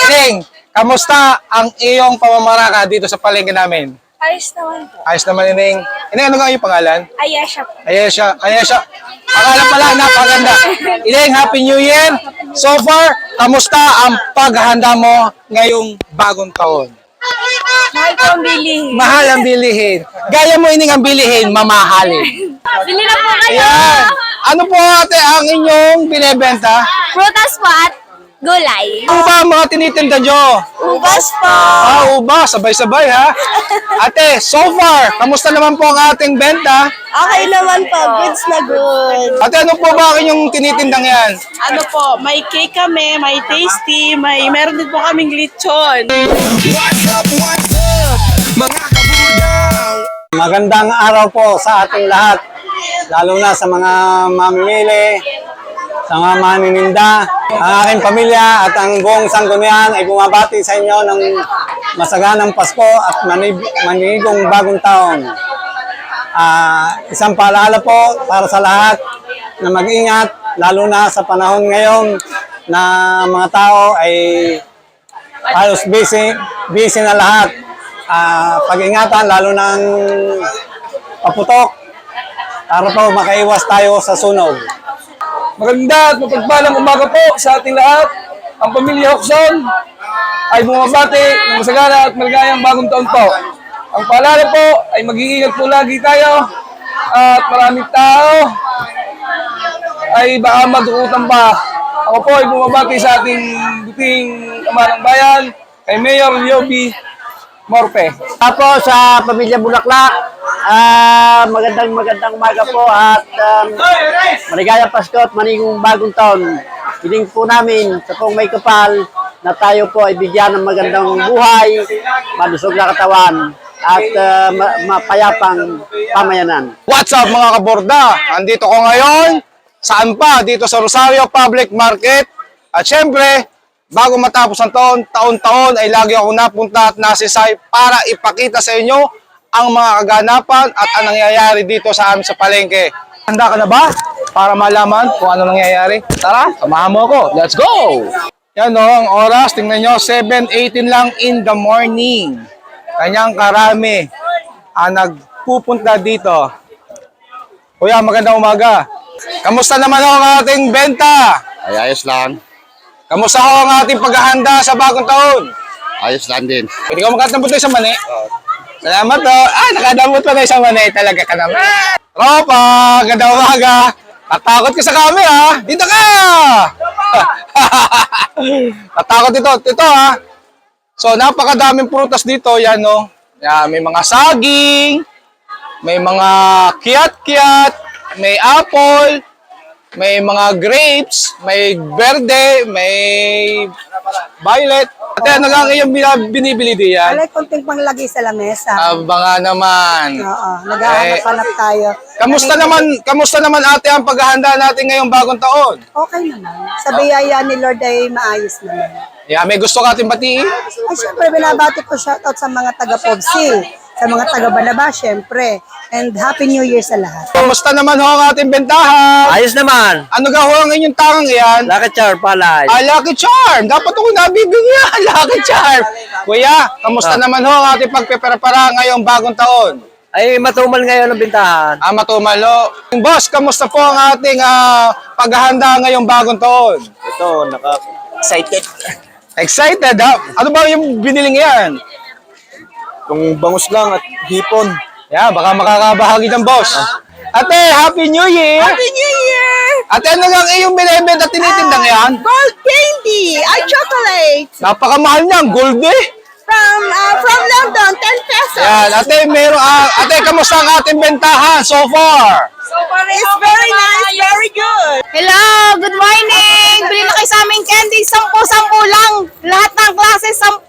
Ining, kamusta ang iyong pamamaraka dito sa palengke namin? Ayos naman po. Ayos naman, Ining. Ining, ano nga yung pangalan? Ayesha po. Ayesha. Ayesha. Pangalan pala, napaganda. Ining, Happy New Year. So far, kamusta ang paghahanda mo ngayong bagong taon? Mahal po ang bilihin. Mahal ang bilihin. Gaya mo, Ining, ang bilihin, mamahalin. Bili na po kayo. Ayan. Ano po ate ang inyong binebenta? Prutas po at gulay. Ano ba ang mga tinitinda nyo? Ubas po. Uba, sabay-sabay ha. Ate, so far, kamusta naman po ang ating benta? Okay naman po. Goods na good. Ate, ano po ba ang inyong tinitindang yan? Ano po, may cake kami, may tasty, meron din po kaming lechon. Magandang araw po sa ating lahat, lalo na sa mga mamimili, sa mga manininda. Ang aking pamilya at ang buong sanggunian ay bumabati sa inyo ng masaganang Pasko at manigong bagong taon. Isang paalala po para sa lahat na mag-ingat, lalo na sa panahon ngayon na mga tao ay halos busy na lahat. Pag-ingatan lalo ng paputok para po makaiwas tayo sa sunog. Maganda at mapagpalang umaga po sa ating lahat. Ang pamilya Hokson ay bumabati ng masagana at maligayang bagong taon po. Ang paalala po ay mag-iingat po lagi tayo at maraming tao ay baka madukutan pa. Ako po ay bumabati sa ating buting ama ng bayan, kay Mayor Yobi Morpe. Tapos sa pamilya Bulaklak, magandang umaga po at maligayang Pasko at manigong bagong taon. Hiling po namin sa pong may kapal na tayo po ay bigyan ng magandang buhay, malusog na katawan at mapayapang pamayanan. What's up mga kaborda? Andito ko ngayon, saan pa? Dito sa Rosario Public Market. At syempre, bago matapos ang taon-taon ay lagi ako napunta at nasisay para ipakita sa inyo ang mga kaganapan at ang nangyayari dito sa amin sa palengke. Handa ka na ba para malaman kung ano nangyayari? Tara, samahan mo ako. Let's go! Yan o, ang oras, tingnan nyo, 7:18 lang in the morning. Kanyang karami ang nagpupunta dito. Kuya, magandang umaga. Kamusta naman ang ating benta? Ay, ayos lang. Kamusta ho ang ating paghahanda sa bagong taon? Ayos lang din. Pwede ka makatambot na isang mani? Salamat ho. Nakadambot pa na isang mani. Talaga ka naman. Ropa, ganda umaga. Tatakot ka sa camera. Dito ka! Tatakot dito. Ito ha. So, napakadaming prutas dito. Yan no. Yan, may mga saging. May mga kiyat-kiyat. May apple. May mga grapes, may verde, may violet. Ate, ano nga iyong binibili diyan? Alay, konting panglagay sa lamesa. Baka naman. Oo, naghahanap-hanap tayo. Kamusta naman ate ang paghahanda natin ngayong bagong taon? Okay naman. Sa biyaya ni Lord ay maayos naman. Yeah, may gusto ka ating batiin? Ay, syempre, binabati ko shoutout sa mga taga-Pobsi, sa mga taga-Banaba, syempre. And Happy New Year sa lahat. Kamusta naman ho ang ating bentahan? Ayos naman! Ano ga ho ang inyong tangang iyan? Lucky Charm palay. Lucky Charm! Dapat ako nabibigyan, Lucky Charm! Kuya, kamusta naman ho ang ating pagpeprepara ngayong bagong taon? Ay, matumal ngayon ang bintahan. Matumalo. Boss, kamusta po ang ating paghahanda ngayong bagong taon? Ito, excited. Excited ha? Ano ba yung biniling yan? Kung bangus lang at hipon. Yeah, baka makakabahagi ng boss. Ate, Happy New Year! Happy New Year! Ate, ano nga iyong binibenta at tinitindang yan? Gold candy, ay chocolate. Napakamahal niyan, gold eh. From London, 10 pesos. Yan, ate, ate, kamusta ang ating bentahan so far? It's very nice, very good. Hello, good morning. Bili na kayo sa aming candy. 10 lang. Lahat ng klase, 10.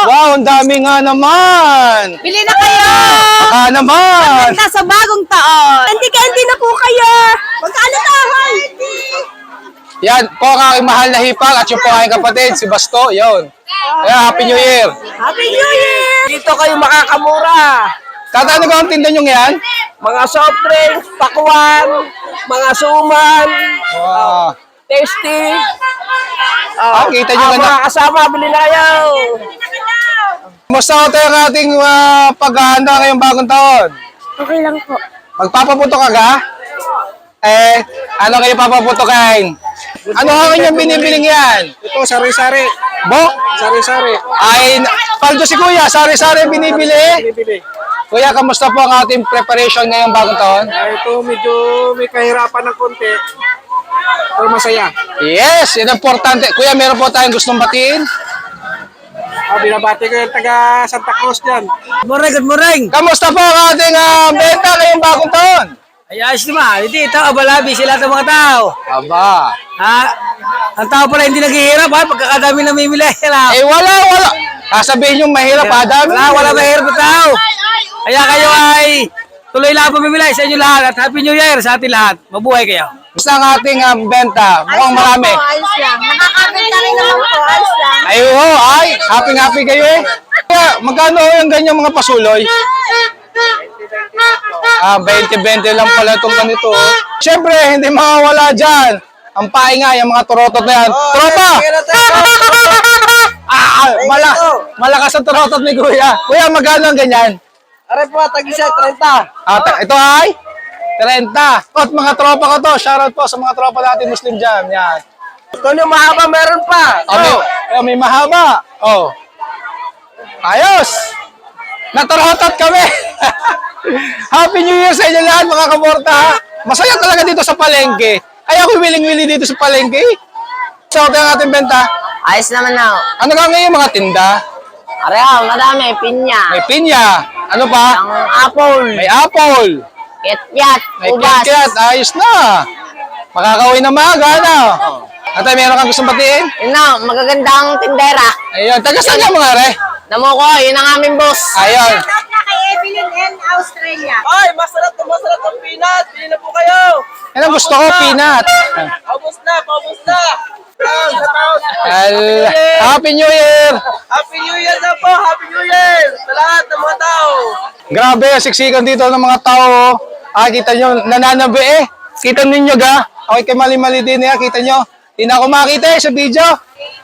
Wow, ang dami nga naman. Bili na kayo. Baka naman. Handa sa bagong taon. Candy na po kayo. Magkano tahan? Yan po ang aking mahal na hipag at yung po aking kapatid, si Basto. Yun. Kaya, Happy New Year. Happy New Year! Dito kayo makakamura. Tata, ano ka ang tinda nyo ngayon? Mga soft drinks, pakwan, mga suman. Wow. tasty. Kita nyo na. Mga kasama, bili na kayo. Kumusta ko tayo ang ating paghahanda ngayong bagong taon? Okay lang po. Magpapaputo ka ga? Ano kayo papaputokin? Ano ang inyong binibiling yan? Ito, sari-sari. Bo? Sari-sari. Ay, paldo si Kuya, sari-sari binibili. Bibili. Kuya, kamusta po ang ating preparation ngayong bagong taon? Ito, medyo may kahirapan ng konti. Pero masaya. Yes, yun ang importante. Kuya, meron po tayong gustong batiin. Binabati ko yung taga Santa Cruz dyan. Good morning. Kamusta po ang ating benta ngayong bagong taon? Ay, ayos naman. Hindi, ito, abalabi sila ng mga tao. Aba. Ha? Ang tao pala hindi naghihirap, ha? Pagkakadami namimili. Wala. Sasabihin yung mahirap, dami. Wala mahirap na tao. Kaya kayo ay tuloy lang pamimili sa inyo lahat at Happy New Year sa ating lahat. Mabuhay kayo. Basta ang ating benta, mukhang marami. Ayos lang. Nakakabenta rin naman po. Ayos lang. Ay, happy kayo eh. Kaya, magkano yung ganyang mga pasuloy? 20-20 lang pala itong ganito. Siyempre, hindi mawawala dyan. Ang paingay, yung mga turotot na yan. Tropa! Malakas ang turotot ni Kuya. Kuya, magkano ang ganyan? Aray po, tag-isa, 30. Ito ay 30. At mga tropa ko to, shoutout po sa mga tropa natin Muslim dyan. Yan. Kung yung mahaba, meron pa. May mahaba. Ayos! Naturotot kami! Happy New Year sa inyo lahat mga kaporta ha! Masaya talaga dito sa palengke. Ay ako wiling-wili dito sa palengke. So, ito ang ating benta. Ayos naman na. Ano ka ngayon mga tinda? Areho, madami. Pinya. May pinya. Ano pa? Ang apple. May apple. Kityat. May Ubas. kiat. Ayos na. Makakauwi na maaga na. At meron kang gustong batiin? Yun na, magagandang tindera. Ayun. Taga saan ka mga re? Damo ko, yun ang aming boss. Ayun. Shout na kay Evelyn and Australia. Ay, masarap ang peanut. Bili na po kayo. Yan ang gusto ko, peanut. Paubos na. Happy New Year! Happy New Year na po. Happy New Year sa lahat ng mga tao. Grabe, siksikan dito ng mga tao. Kita nyo, nananabi eh. Kita ninyo ga? Okay, kay mali-mali din eh. Kita nyo. Hindi na ako makita eh sa video.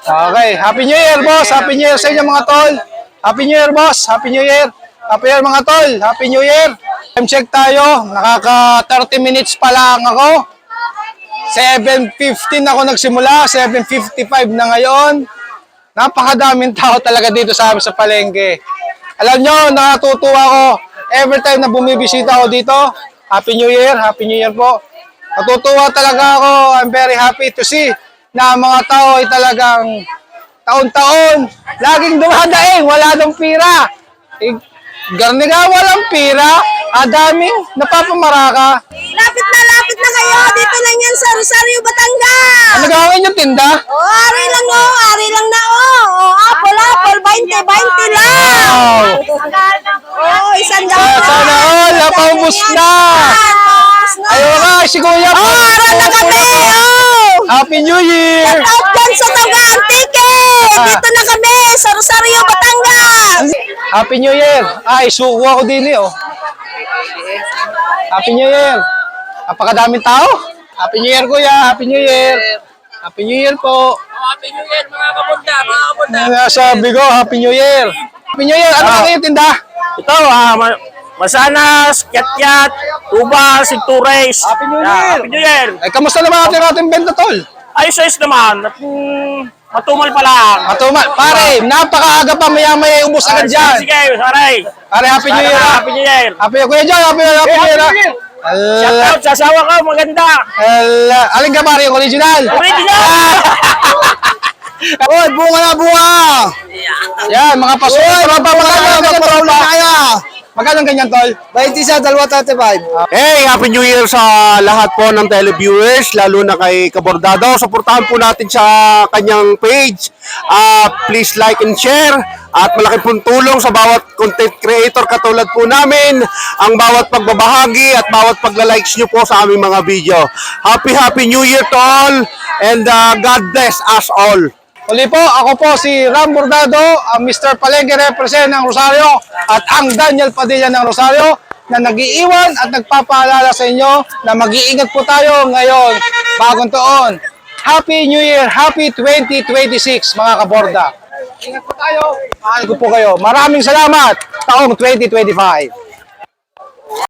Okay, Happy New Year, boss. Happy New Year sa inyo mga tol. Happy New Year, boss. Happy New Year. Happy New Year, mga tol. Happy New Year. Time check tayo. Nakaka 30 minutes pa lang ako. 7:15 ako nagsimula. 7:55 na ngayon. Napakadaming tao talaga dito sa amin sa palengke. Alam nyo, natutuwa ako. Every time na bumibisita ako dito, Happy New Year po. Natutuwa talaga ako. I'm very happy to see na mga tao ay talagang taon-taon, laging dumadaing, wala nang pira. Garniga, walang pira, daming napapamaraka. Lapit na kayo. Dito lang yan sa Rosario, Batangas. Ano gawin yung tinda? Ari lang na. Apple, 20 lang. Wow! Isang Sana all, napaubos na. Ayaw ka, si Kuya po. Aral na kami. Happy New Year! Out dyan sa Taga Antique. Dito na kami sa Rosario, Batangas. Happy New Year! Ay, suko ako din eh, oh. Happy New Year! Napakadaming tao. Happy New Year, Kuya! Happy New Year! Happy New Year po! Happy New Year mga kabunda. Sabi ko, Happy New Year! Happy New Year! Ano ka ngayon tinda? Ito, Masanas, Kiat-Kiat, Ubas, Sigtures. Happy New Year! Happy New Year. Ay, kamusta naman ating benta, tol? Ayos naman. At, matumal pa lang. Matuma, pare, napakaaga pa, maya-maya ubos agad dyan. Sige, saray. Pare, Happy New Year! Happy New Year. Happy Kuya John, Happy New Year! Shout out sa asawa ko, maganda. Alin ka pare, yung original? Original. Oy, bunga na bunga! Yan, mga paso. Magkano ganyan, tol? 20 dalawa 35. Hey, Happy New Year sa lahat po ng televiewers, lalo na kay Kabordado. Suportahan po natin sa kanyang page. Please like and share. At malaking pong tulong sa bawat content creator katulad po namin, ang bawat pagbabahagi at bawat pagla-likes nyo po sa aming mga video. Happy New Year to all, and God bless us all. Uli po, ako po si Ram Bordado, ang Mr. Palengke represent ng Rosario at ang Daniel Padilla ng Rosario na nag-iiwan at nagpapaalala sa inyo na mag-iingat po tayo ngayon, bagong taon. Happy New Year! Happy 2026 mga kaborda! Ingat po tayo! Mahal ko po kayo. Maraming salamat! Taong 2025!